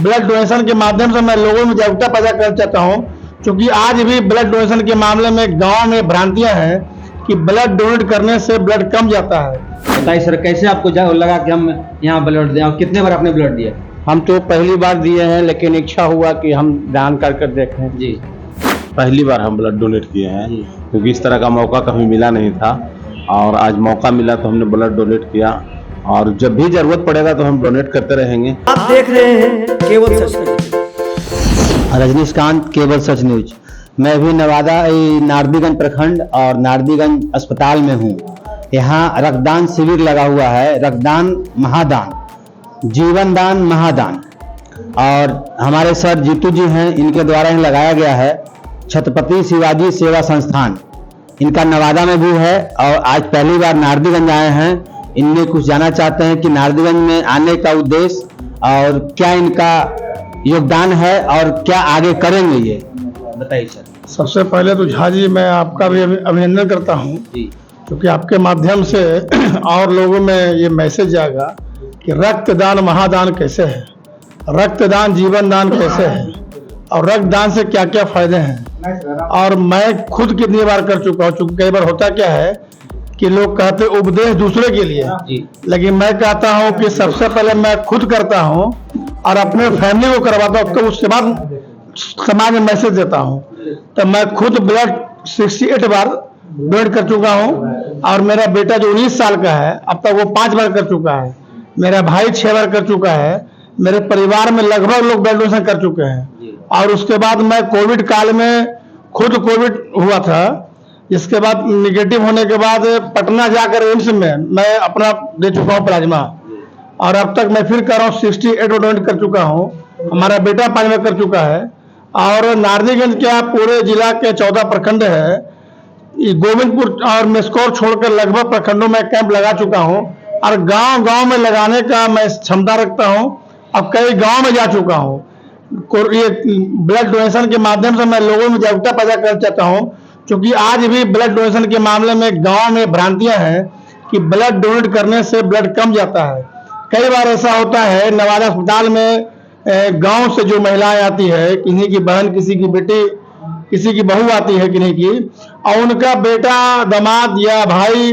Blood donation के माध्यम से मैं लोगों में जागरूकता पैदा करना चाहता हूं, क्योंकि आज भी ब्लड डोनेशन के मामले में गांव में भ्रांतियां हैं कि ब्लड डोनेट करने से ब्लड कम जाता है। बताइए सर, कैसे आपको लगा कि हम यहाँ ब्लड दें और कितने बार आपने ब्लड दिया? हम तो पहली बार दिए हैं, लेकिन इच्छा हुआ कि हम दान कर देखें। जी, पहली बार हम ब्लड डोनेट किए हैं, क्योंकि इस तरह का मौका कभी मिला नहीं था और आज मौका मिला तो हमने ब्लड डोनेट किया और जब भी जरूरत पड़ेगा तो हम डोनेट करते रहेंगे। आप देख रहे हैं केवल सच न्यूज। रजनीकांत, केवल सच न्यूज। मैं भी नवादा नारदीगंज प्रखंड और नारदीगंज अस्पताल में हूँ। यहाँ रक्तदान शिविर लगा हुआ है, रक्तदान महादान, जीवन दान महादान। और हमारे सर जीतू जी हैं, इनके द्वारा ही लगाया गया है। छत्रपति शिवाजी सेवा संस्थान इनका नवादा में भी है और आज पहली बार नारदीगंज आए हैं। इनमें कुछ जानना चाहते हैं कि नारदीगंज में आने का उद्देश्य और क्या इनका योगदान है और क्या आगे करेंगे, ये बताइए सर। सबसे पहले तो झा जी, मैं आपका भी अभिनंदन करता हूं, क्योंकि आपके माध्यम से और लोगों में ये मैसेज जाएगा कि रक्तदान महादान कैसे है, रक्तदान जीवन दान कैसे है और रक्तदान से क्या क्या फायदे हैं। और मैं खुद कितनी बार कर चुका हूँ, क्योंकि कई बार होता क्या है कि लोग कहते उपदेश दूसरे के लिए, लेकिन मैं कहता हूँ कि सबसे पहले मैं खुद करता हूँ और अपने फैमिली को करवाता हूँ, तो उसके बाद समाज में मैसेज देता हूँ। तो मैं खुद ब्लड 68 बार डोनेट कर चुका हूँ और मेरा बेटा जो 19 साल का है अब तक वो 5 बार कर चुका है। मेरा भाई 6 बार कर चुका है। मेरे परिवार में लगभग लोग ब्लड डोनेशन कर चुके हैं। और उसके बाद मैं कोविड काल में खुद कोविड हुआ था, इसके बाद निगेटिव होने के बाद पटना जाकर एम्स में मैं अपना दे चुका हूँ प्लाज्मा। और अब तक मैं फिर कर रहा हूँ 68 डोनेट कर चुका हूँ। हमारा बेटा 5 में कर चुका है। और नारदीगंज क्या पूरे जिला के 14 प्रखंड है, गोविंदपुर और मेस्कोर छोड़कर लगभग प्रखंडों में कैंप लगा चुका हूँ और गांव गांव में लगाने का मैं क्षमता रखता हूँ। अब कई गांव में जा चुका हूँ। ये ब्लड डोनेशन के माध्यम से मैं लोगों में जागरूकता पैदा करना चाहता हूँ, क्योंकि आज भी ब्लड डोनेशन के मामले में गांव में भ्रांतियां हैं कि ब्लड डोनेट करने से ब्लड कम जाता है। कई बार ऐसा होता है, नवादा अस्पताल में गांव से जो महिलाएं आती है, किसी की बहन, किसी की बेटी, किसी की बहू आती है किन्हीं की, और उनका बेटा, दामाद या भाई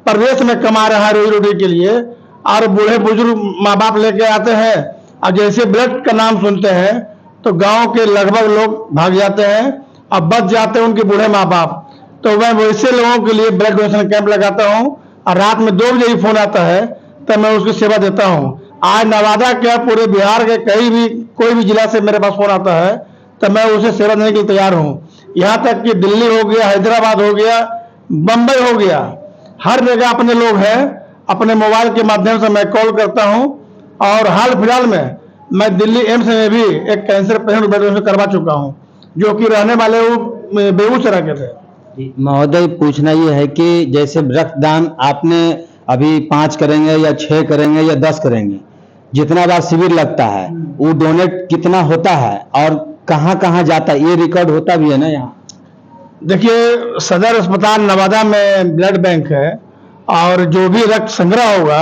प्रदेश में कमा रहा है रोजी रोटी के लिए, और बूढ़े बुजुर्ग माँ बाप लेके आते हैं और जैसे ब्लड का नाम सुनते हैं तो गांव के लगभग लोग भाग जाते हैं और बच जाते हैं उनके बूढ़े माँ बाप। तो मैं वैसे लोगों के लिए ब्लड डोनेशन कैंप लगाता हूँ और रात में 2 बजे ही फोन आता है तो मैं उसकी सेवा देता हूँ। आज नवादा क्या पूरे बिहार के कहीं भी कोई भी जिला से मेरे पास फोन आता है तो मैं उसे सेवा देने के लिए तैयार हूँ। यहाँ तक कि दिल्ली हो गया, हैदराबाद हो गया, बम्बई हो गया, हर जगह अपने लोग हैं। अपने मोबाइल के माध्यम से मैं कॉल करता हूँ और हाल फिलहाल में मैं दिल्ली एम्स में भी एक कैंसर पेशेंट ब्लड डोनेशन करवा चुका हूँ, जो कि रहने वाले वो बेगूसराय के थे। महोदय, पूछना ये है कि जैसे रक्तदान आपने अभी 5 करेंगे या 6 करेंगे या 10 करेंगे, जितना बार शिविर लगता है वो डोनेट कितना होता है और कहाँ कहाँ जाता है, ये रिकॉर्ड होता भी है ना यहाँ? देखिए, सदर अस्पताल नवादा में ब्लड बैंक है और जो भी रक्त संग्रह होगा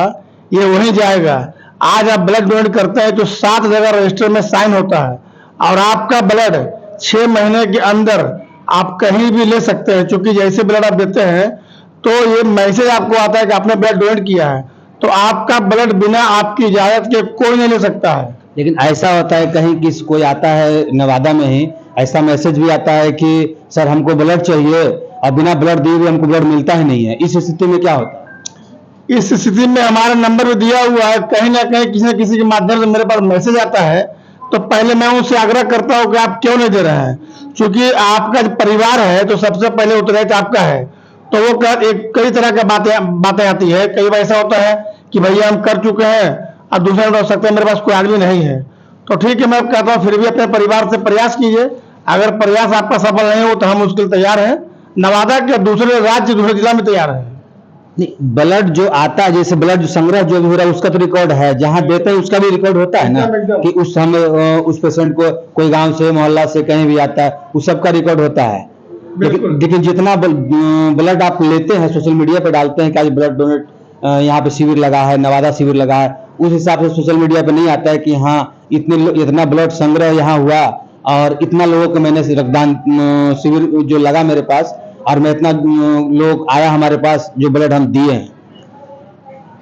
ये वहीं जाएगा। आज आप ब्लड डोनेट करते हैं तो 7 जगह रजिस्टर में साइन होता है और आपका ब्लड 6 महीने के अंदर आप कहीं भी ले सकते हैं, क्योंकि जैसे ब्लड आप देते हैं तो ये मैसेज आपको आता है कि आपने ब्लड डोनेट किया है, तो आपका ब्लड बिना आपकी इजाजत के कोई नहीं ले सकता है। लेकिन ऐसा होता है कहीं कि कोई आता है नवादा में ही, ऐसा मैसेज भी आता है कि सर हमको ब्लड चाहिए और बिना ब्लड दिए हुए हमको ब्लड मिलता ही नहीं है। इस स्थिति में क्या होता है? इस स्थिति में हमारा नंबर भी दिया हुआ है, कहीं ना कहीं किसी न किसी के माध्यम से मेरे पास मैसेज आता है तो पहले मैं उनसे आग्रह करता हूं कि आप क्यों नहीं दे रहे हैं, क्योंकि आपका परिवार है तो सबसे पहले उत्तरदायित्व आपका है। तो वो कई तरह की बातें आती है। कई बार ऐसा होता है कि भैया हम कर चुके हैं और दूसरे हो सकता है मेरे पास कोई आदमी नहीं है, तो ठीक है, मैं कहता हूँ फिर भी अपने परिवार से प्रयास कीजिए। अगर प्रयास आपका सफल नहीं हो तो हम उसके लिए तैयार हैं। नवादा के दूसरे राज्य, दूसरे जिला में तैयार है। ब्लड जो आता है, जैसे ब्लड जो संग्रह जो भी हो रहा है उसका तो रिकॉर्ड है, जहाँ देते हैं उसका भी रिकॉर्ड होता है ना, कि उस समय उस पेशेंट को कोई गांव से, मोहल्ला से कहीं भी आता है, उस सब का रिकॉर्ड होता है। लेकिन जितना ब्लड आप लेते हैं, सोशल मीडिया पे डालते हैं कि आज ब्लड डोनेट यहाँ पे शिविर लगा है, नवादा शिविर लगा है, उस हिसाब से सोशल मीडिया पे नहीं आता है कि हाँ इतना ब्लड संग्रह यहाँ हुआ और इतना लोगों को मैंने रक्तदान शिविर जो लगा मेरे पास और मैं इतना लोग आया हमारे पास जो ब्लड हम दिए हैं।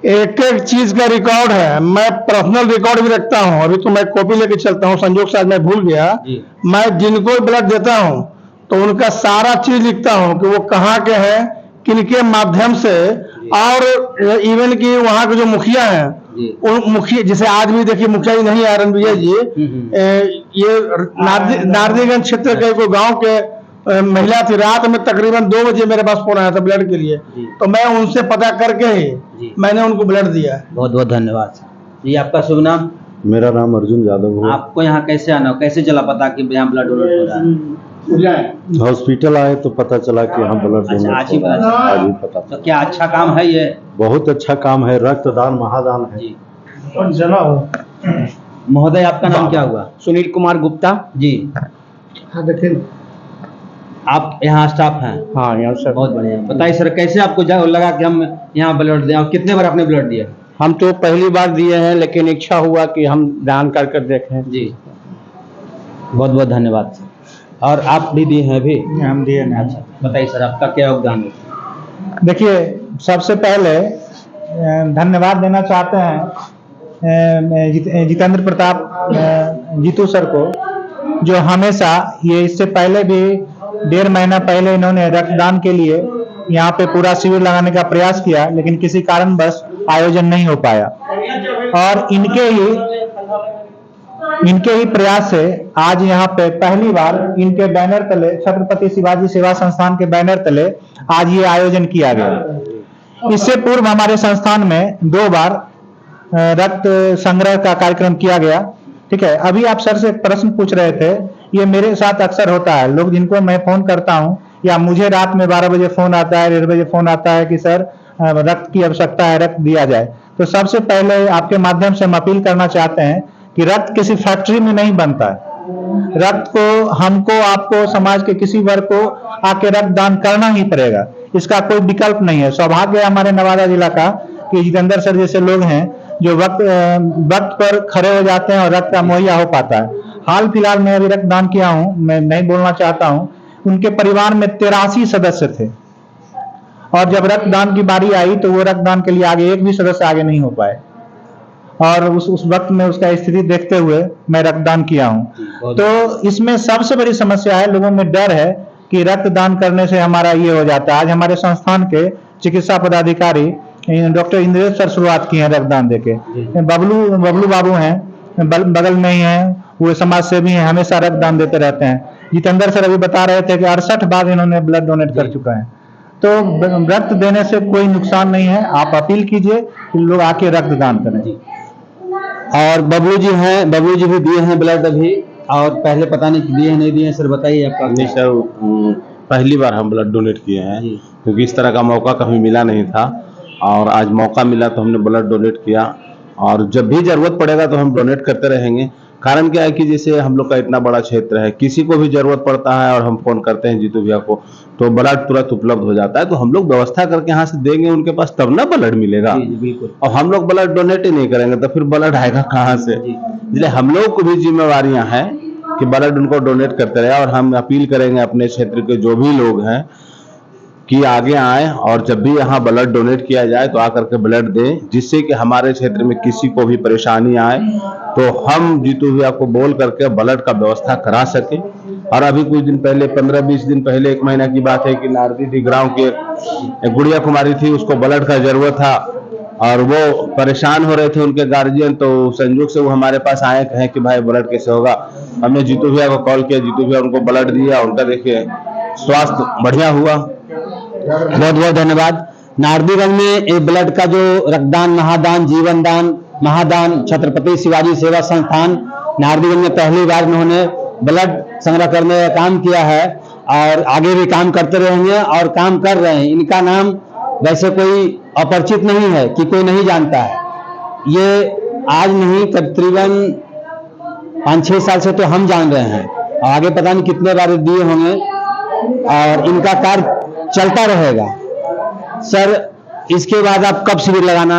एक एक चीज का रिकॉर्ड है, मैं पर्सनल रिकॉर्ड भी रखता हूँ। अभी तो मैं कॉपी लेके चलता हूँ, संजोग से आज मैं भूल गया। मैं जिनको ब्लड देता हूँ तो उनका सारा चीज लिखता हूँ कि वो कहाँ के हैं, किनके माध्यम से, और इवन की वहाँ के जो मुखिया हैं, उन मुखिया जैसे आज भी देखिए मुखिया जी नहीं आ रहे विजय जी, ये नारदीगंज क्षेत्र के कोई गाँव के महिला थी, रात में तकरीबन 2 बजे मेरे पास फोन आया था ब्लड के लिए, तो मैं उनसे पता करके ही मैंने उनको ब्लड दिया। बहुत बहुत धन्यवाद जी। आपका शुभ नाम? मेरा नाम अर्जुन यादव है। आपको यहाँ कैसे आना, कैसे चला पता कि यहाँ ब्लड डोनेट हो रहा है? हॉस्पिटल आए तो पता चला कि यहाँ ब्लड डोनेट आज ही पता। तो क्या अच्छा काम है ये? बहुत अच्छा काम है, रक्तदान महादान है जी। और जना हो। महोदय आपका नाम क्या हुआ? सुनील कुमार गुप्ता। जी। हाँ देखिए, आप यहाँ स्टाफ हैं? हाँ यहाँ सर। बहुत बढ़िया। बताइए सर, कैसे आपको लगा कि हम यहाँ ब्लड दें, और कितने बार आपने ब्लड दिया? हम तो पहली बार दिए हैं, लेकिन इच्छा हुआ कि हम दान कर कर देखें। जी, बहुत बहुत धन्यवाद सर। और आप भी दिए हैं अभी? हम दिए नहीं। अच्छा, बताइए सर आपका क्या योगदान है? देखिए, सबसे पहले धन्यवाद देना चाहते हैं जितेंद्र प्रताप जीतू सर को, जो हमेशा इससे पहले भी 1.5 महीना पहले इन्होंने रक्तदान के लिए यहाँ पे पूरा शिविर लगाने का प्रयास किया, लेकिन किसी कारणवश आयोजन नहीं हो पाया। और इनके ही प्रयास से आज यहाँ पे पहली बार इनके बैनर तले, छत्रपति शिवाजी सेवा संस्थान के बैनर तले आज ये आयोजन किया गया। इससे पूर्व हमारे संस्थान में 2 बार रक्त संग्रह का कार्यक्रम किया गया। ठीक है, अभी आप सर से एक प्रश्न पूछ रहे थे, ये मेरे साथ अक्सर होता है। लोग जिनको मैं फोन करता हूँ या मुझे रात में 12 बजे फोन आता है, 1:30 बजे फोन आता है कि सर रक्त की आवश्यकता है, रक्त दिया जाए। तो सबसे पहले आपके माध्यम से हम अपील करना चाहते हैं कि रक्त किसी फैक्ट्री में नहीं बनता है। रक्त को हमको, आपको, समाज के किसी वर्ग को आके रक्त दान करना ही पड़ेगा, इसका कोई विकल्प नहीं है। सौभाग्य है हमारे नवादा जिला का कि जितेंद्र सर जैसे लोग हैं जो वक्त पर खड़े हो जाते हैं और रक्त का मुहैया हो पाता है। हाल फिलहाल मैं अभी रक्त दान किया हूं, मैं नहीं बोलना चाहता हूं, उनके परिवार में 83 सदस्य थे, और जब रक्तदान की बारी आई तो वो रक्तदान के लिए आगे एक भी सदस्य आगे नहीं हो पाए, और उस वक्त में उसका स्थिति देखते हुए मैं रक्तदान किया हूं। तो इसमें सबसे बड़ी समस्या है, लोगों में डर है कि रक्तदान करने से हमारा ये हो जाता है। आज हमारे संस्थान के चिकित्सा पदाधिकारी डॉक्टर इंद्रेश सर शुरुआत की है रक्तदान देके। बबलू बाबू हैं, बगल में ही हैं, वो समाज सेवी हैं, हमेशा रक्तदान देते रहते हैं। जितेंद्र सर अभी बता रहे थे कि 68 बार इन्होंने ब्लड डोनेट कर चुका है। तो रक्त देने से कोई नुकसान नहीं है, आप अपील कीजिए कि लोग आके रक्तदान करें। और बबलू जी हैं, बबलू जी भी दिए हैं ब्लड अभी, और पहले पता नहीं दिए नहीं दिए। सर बताइए आपका। नहीं सर, पहली बार हम ब्लड डोनेट किए हैं, क्योंकि इस तरह का मौका कभी मिला नहीं था, और आज मौका मिला तो हमने ब्लड डोनेट किया, और जब भी जरूरत पड़ेगा तो हम डोनेट करते रहेंगे। कारण क्या है कि जैसे हम लोग का इतना बड़ा क्षेत्र है, किसी को भी जरूरत पड़ता है और हम फोन करते हैं जीतू भैया को, तो ब्लड तुरंत उपलब्ध हो जाता है। तो हम लोग व्यवस्था करके यहाँ से देंगे उनके पास, तब ना ब्लड मिलेगा। और हम लोग ब्लड डोनेट ही नहीं करेंगे तो फिर ब्लड आएगा कहाँ से? इसलिए हम लोग को भी जिम्मेवारियां हैं कि ब्लड उनको डोनेट करते रहे। और हम अपील करेंगे अपने क्षेत्र के जो भी लोग हैं कि आगे आए, और जब भी यहाँ ब्लड डोनेट किया जाए तो आकर के ब्लड दें, जिससे कि हमारे क्षेत्र में किसी को भी परेशानी आए तो हम जीतू भैया को बोल करके ब्लड का व्यवस्था करा सके। और अभी कुछ दिन पहले, 15-20 दिन पहले, 1 महीना की बात है कि नारदी गांव के एक गुड़िया कुमारी थी, उसको ब्लड का जरूरत था और वो परेशान हो रहे थे उनके गार्जियन, तो संयोग से वो हमारे पास आए, कहें कि भाई ब्लड कैसे होगा। हमने जीतू भैया को कॉल किया, जीतू भैया उनको ब्लड दिया, उनका देखिए स्वास्थ्य बढ़िया हुआ। बहुत बहुत धन्यवाद। नारदीगंज में एक ब्लड का जो रक्तदान, महादान, जीवन दान, महादान छत्रपति शिवाजी सेवा संस्थान नारदीगंज में पहली बार इन्होंने ब्लड संग्रह करने का काम किया है, और आगे भी काम करते रहेंगे और काम कर रहे हैं। इनका नाम वैसे कोई अपरिचित नहीं है कि कोई नहीं जानता है। ये आज नहीं, तकरीबन 5-6 साल से तो हम जान रहे हैं, और आगे पता नहीं कितने बार दिए होंगे, और इनका कार्य चलता रहेगा। सर इसके बाद आप कब शिविर लगाना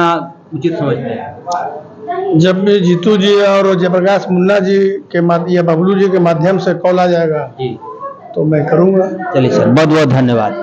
उचित समझते हैं? जब भी जीतू जी और जयप्रकाश मुन्ना जी के माध्यम या बबलू जी के माध्यम से कॉल आ जाएगा जी तो मैं करूँगा। चलिए सर, बहुत बहुत धन्यवाद।